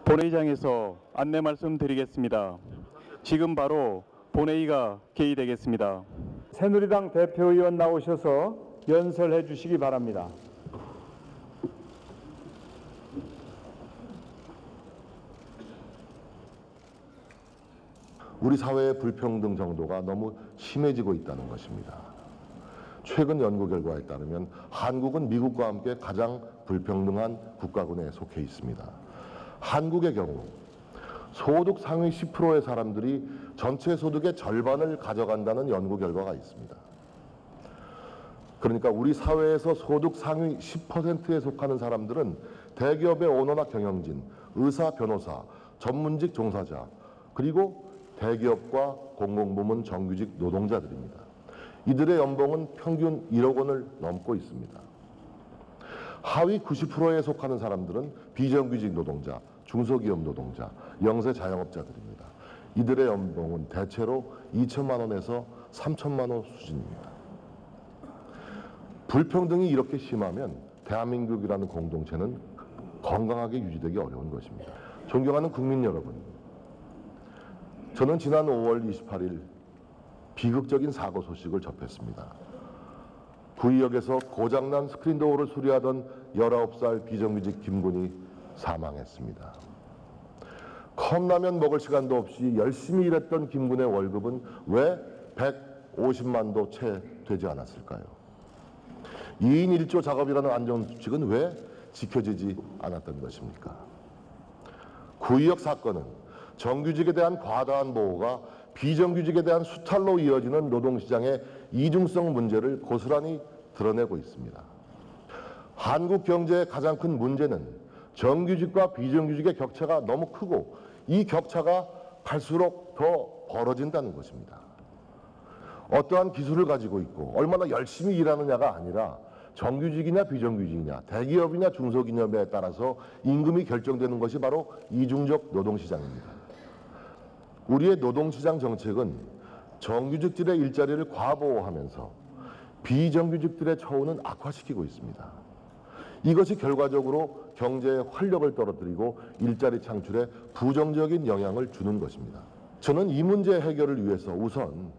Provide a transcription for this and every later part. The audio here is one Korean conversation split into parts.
본회의장에서 안내 말씀드리겠습니다. 지금 바로 본회의가 개의되겠습니다. 새누리당 대표의원 나오셔서 연설해 주시기 바랍니다. 우리 사회의 불평등 정도가 너무 심해지고 있다는 것입니다. 최근 연구 결과에 따르면 한국은 미국과 함께 가장 불평등한 국가군에 속해 있습니다. 한국의 경우 소득 상위 10%의 사람들이 전체 소득의 절반을 가져간다는 연구 결과가 있습니다. 그러니까 우리 사회에서 소득 상위 10%에 속하는 사람들은 대기업의 오너나 경영진, 의사, 변호사, 전문직 종사자, 그리고 대기업과 공공부문 정규직 노동자들입니다. 이들의 연봉은 평균 1억 원을 넘고 있습니다. 하위 90%에 속하는 사람들은 비정규직 노동자, 중소기업 노동자, 영세 자영업자들입니다. 이들의 연봉은 대체로 2천만 원에서 3천만 원 수준입니다. 불평등이 이렇게 심하면 대한민국이라는 공동체는 건강하게 유지되기 어려운 것입니다. 존경하는 국민 여러분, 저는 지난 5월 28일 비극적인 사고 소식을 접했습니다. 구의역에서 고장난 스크린도어를 수리하던 19살 비정규직 김군이 사망했습니다. 컵라면 먹을 시간도 없이 열심히 일했던 김군의 월급은 왜 150만도 채 되지 않았을까요? 2인 1조 작업이라는 안전수칙은 왜 지켜지지 않았던 것입니까? 구의역 사건은 정규직에 대한 과다한 보호가 비정규직에 대한 수탈로 이어지는 노동시장의 이중성 문제를 고스란히 드러내고 있습니다. 한국 경제의 가장 큰 문제는 정규직과 비정규직의 격차가 너무 크고 이 격차가 갈수록 더 벌어진다는 것입니다. 어떠한 기술을 가지고 있고 얼마나 열심히 일하느냐가 아니라 정규직이냐 비정규직이냐, 대기업이냐 중소기업에 따라서 임금이 결정되는 것이 바로 이중적 노동시장입니다. 우리의 노동시장 정책은 정규직들의 일자리를 과보호하면서 비정규직들의 처우는 악화시키고 있습니다. 이것이 결과적으로 경제의 활력을 떨어뜨리고 일자리 창출에 부정적인 영향을 주는 것입니다. 저는 이 문제 해결을 위해서 우선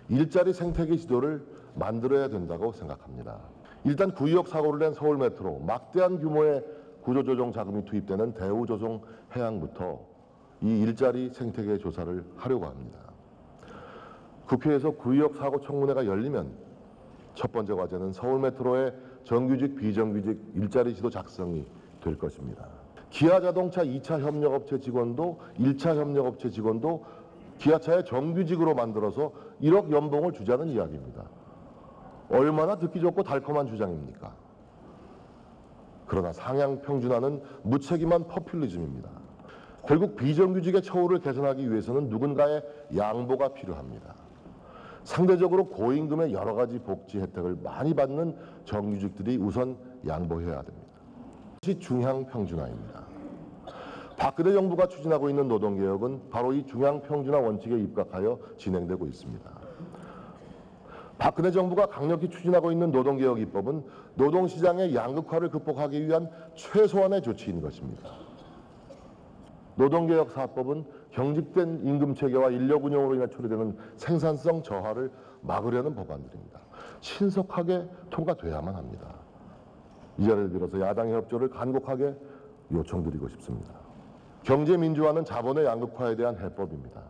일자리 생태계 지도를 만들어야 된다고 생각합니다. 일단 구의역 사고를 낸 서울메트로 막대한 규모의 구조조정 자금이 투입되는 대우조성 해양부터 이 일자리 생태계 조사를 하려고 합니다. 국회에서 구의역 사고 청문회가 열리면 첫 번째 과제는 서울메트로의 정규직, 비정규직 일자리 지도 작성이 될 것입니다. 기아자동차 2차 협력업체 직원도 1차 협력업체 직원도 기아차의 정규직으로 만들어서 1억 연봉을 주자는 이야기입니다. 얼마나 듣기 좋고 달콤한 주장입니까? 그러나 상향 평준화는 무책임한 포퓰리즘입니다. 결국 비정규직의 처우를 개선하기 위해서는 누군가의 양보가 필요합니다. 상대적으로 고임금의 여러 가지 복지 혜택을 많이 받는 정규직들이 우선 양보해야 됩니다. 이것이 중향 평준화입니다. 박근혜 정부가 추진하고 있는 노동개혁은 바로 이 중향 평준화 원칙에 입각하여 진행되고 있습니다. 박근혜 정부가 강력히 추진하고 있는 노동개혁 입법은 노동시장의 양극화를 극복하기 위한 최소한의 조치인 것입니다. 노동개혁 4법은 경직된 임금체계와 인력 운영으로 인해 초래되는 생산성 저하를 막으려는 법안들입니다. 신속하게 통과돼야만 합니다. 이 자리를 빌어서 야당의 협조를 간곡하게 요청드리고 싶습니다. 경제민주화는 자본의 양극화에 대한 해법입니다.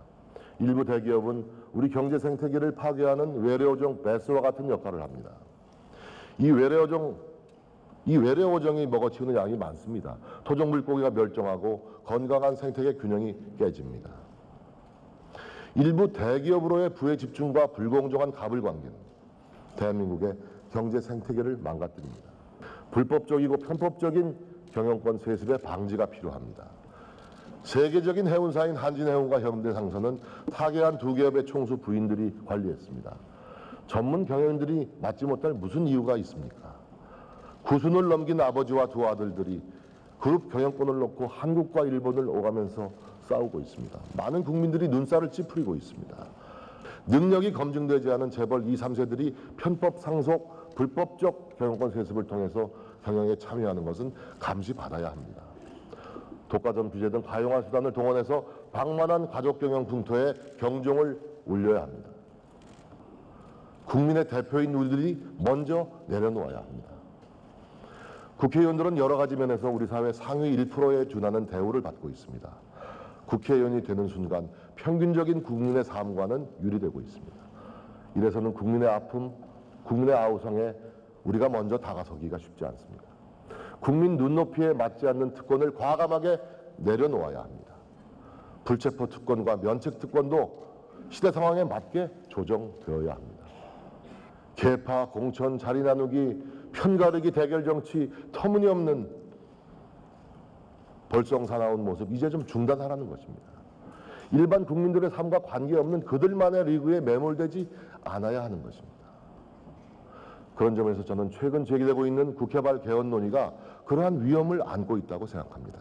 일부 대기업은 우리 경제 생태계를 파괴하는 외래어종 배스와 같은 역할을 합니다. 이 외래어종이 먹어치우는 양이 많습니다. 토종 물고기가 멸종하고 건강한 생태계 균형이 깨집니다. 일부 대기업으로의 부의 집중과 불공정한 가불관계는 대한민국의 경제 생태계를 망가뜨립니다. 불법적이고 편법적인 경영권 세습의 방지가 필요합니다. 세계적인 해운사인 한진해운과 현대상선은 타계한 두 기업의 총수 부인들이 관리했습니다. 전문 경영인들이 맡지 못할 무슨 이유가 있습니까? 구순을 넘긴 아버지와 두 아들들이 그룹 경영권을 놓고 한국과 일본을 오가면서 싸우고 있습니다. 많은 국민들이 눈살을 찌푸리고 있습니다. 능력이 검증되지 않은 재벌 2, 3세들이 편법 상속, 불법적 경영권 세습을 통해서 경영에 참여하는 것은 감시받아야 합니다. 독과점 규제 등 다양한 수단을 동원해서 방만한 가족경영 풍토에 경종을 울려야 합니다. 국민의 대표인 우리들이 먼저 내려놓아야 합니다. 국회의원들은 여러 가지 면에서 우리 사회 상위 1%에 준하는 대우를 받고 있습니다. 국회의원이 되는 순간 평균적인 국민의 삶과는 유리되고 있습니다. 이래서는 국민의 아픔, 국민의 아우성에 우리가 먼저 다가서기가 쉽지 않습니다. 국민 눈높이에 맞지 않는 특권을 과감하게 내려놓아야 합니다. 불체포 특권과 면책 특권도 시대 상황에 맞게 조정되어야 합니다. 계파, 공천, 자리 나누기, 편가르기, 대결 정치, 터무니없는 벌성사나운 모습 이제 좀 중단하라는 것입니다. 일반 국민들의 삶과 관계없는 그들만의 리그에 매몰되지 않아야 하는 것입니다. 그런 점에서 저는 최근 제기되고 있는 국회발 개헌 논의가 그러한 위험을 안고 있다고 생각합니다.